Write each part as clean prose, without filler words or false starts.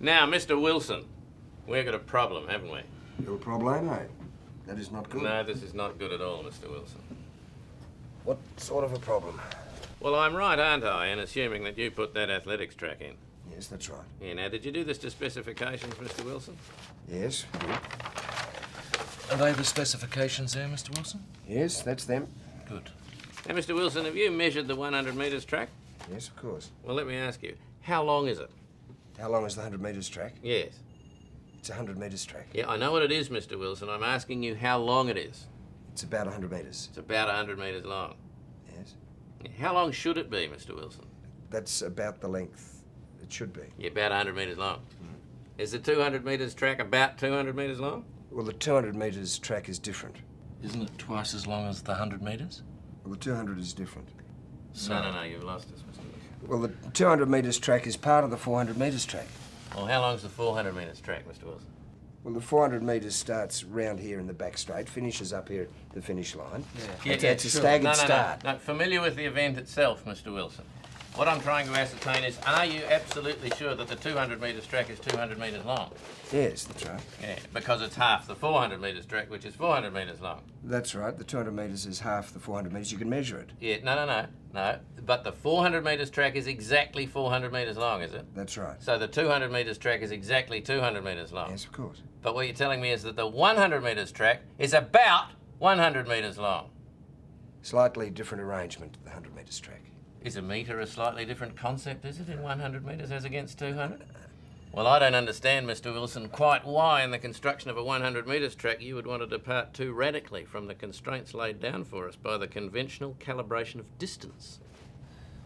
Now, Mr. Wilson, we've got a problem, haven't we? Your problemo. That is not good. No, this is not good at all, Mr. Wilson. What sort of a problem? Well, I'm right, aren't I, in assuming that you put that athletics track in? Yes, that's right. Yeah, now, did you do this to specifications, Mr. Wilson? Yes, we did. Are they the specifications there, Mr. Wilson? Yes, that's them. Good. Now, Mr. Wilson, have you measured the 100 metres track? Yes, of course. Well, let me ask you, how long is it? How long is the 100 metres track? Yes. It's a 100 metres track. Yeah, I know what it is, Mr. Wilson. I'm asking you how long it is. It's about 100 metres. It's about 100 metres long. Yes. Yeah, how long should it be, Mr. Wilson? That's about the length it should be. Yeah, about 100 metres long. Is the 200 metres track about 200 metres long? Well, the 200 metres track is different. Isn't it twice as long as the 100 metres? Well, the 200 is different. So, No, you've lost us, Mr. Wilson. Well, the 200 metres track is part of the 400 metres track. Well, how long's the 400 metres track, Mr. Wilson? Well, the 400 metres starts round here in the back straight, finishes up here at the finish line. Yeah, It's a sure. staggered start. No, familiar with the event itself, Mr. Wilson. What I'm trying to ascertain is, are you absolutely sure that the 200 metres track is 200 metres long? Yes, that's right. Yeah, because it's half the 400 metres track, which is 400 metres long. That's right. The 200 metres is half the 400 metres. You can measure it. Yeah, no. But the 400 metres track is exactly 400 metres long, is it? That's right. So the 200 metres track is exactly 200 metres long. Yes, of course. But what you're telling me is that the 100 metres track is about 100 metres long. Slightly different arrangement to the 100 metres track. Is a metre a slightly different concept, is it, in 100 metres as against 200? Well, I don't understand, Mr. Wilson, quite why in the construction of a 100 metres track you would want to depart too radically from the constraints laid down for us by the conventional calibration of distance.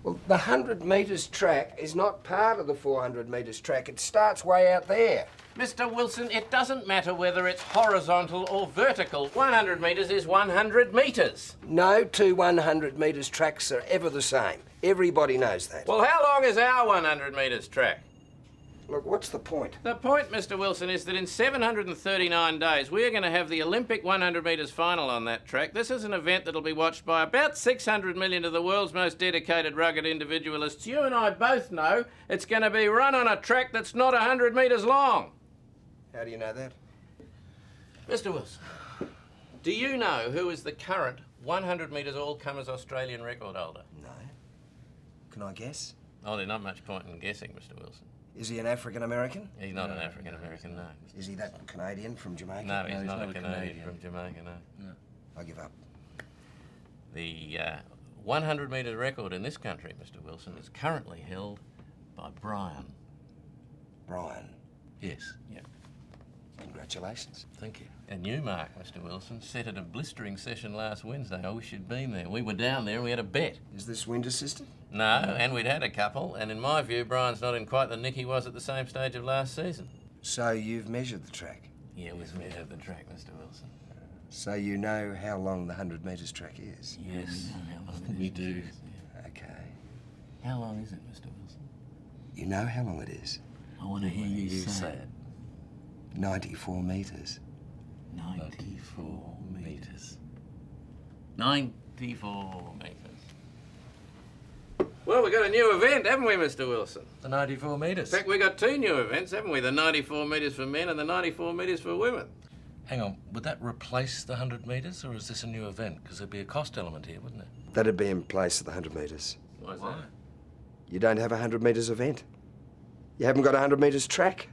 Well, the 100 metres track is not part of the 400 metres track. It starts way out there. Mr. Wilson, it doesn't matter whether it's horizontal or vertical. 100 metres is 100 metres. No two 100 metres tracks are ever the same. Everybody knows that. Well, how long is our 100 metres track? Look, what's the point? The point, Mr. Wilson, is that in 739 days, we're going to have the Olympic 100 metres final on that track. This is an event that'll be watched by about 600 million of the world's most dedicated rugged individualists. You and I both know it's going to be run on a track that's not 100 metres long. How do you know that? Mr. Wilson, do you know who is the current 100 metres all-comers Australian record holder? No. Can I guess? Oh, there's not much point in guessing, Mr. Wilson. Is he an African-American? He's not an African-American, no. Is he that Canadian from Jamaica? No, he's not a Canadian from Jamaica, no. I give up. The 100 metre record in this country, Mr. Wilson, is currently held by Brian. Brian. Yes. Yeah. Congratulations. Thank you. And you, Mark, Mr. Wilson, set at a blistering session last Wednesday. I wish you'd been there. We were down there and we had a bet. Is this wind assisted? No, and we'd had a couple, and in my view, Brian's not in quite the nick he was at the same stage of last season. So you've measured the track? Yeah, we've measured the track, Mr. Wilson. So you know how long the 100 metres track is? Yes, we do. Okay. How long is it, Mr. Wilson? You know how long it is? I want to hear you say it. 94 metres. 94 metres. 94 metres. Well, we've got a new event, haven't we, Mr. Wilson? The 94 metres. In fact, we've got two new events, haven't we? The 94 metres for men and the 94 metres for women. Hang on, would that replace the 100 metres, or is this a new event? Because there'd be a cost element here, wouldn't it? That'd be in place of the 100 metres. Why's that? You don't have a 100 metres event. You haven't got a 100 metres track.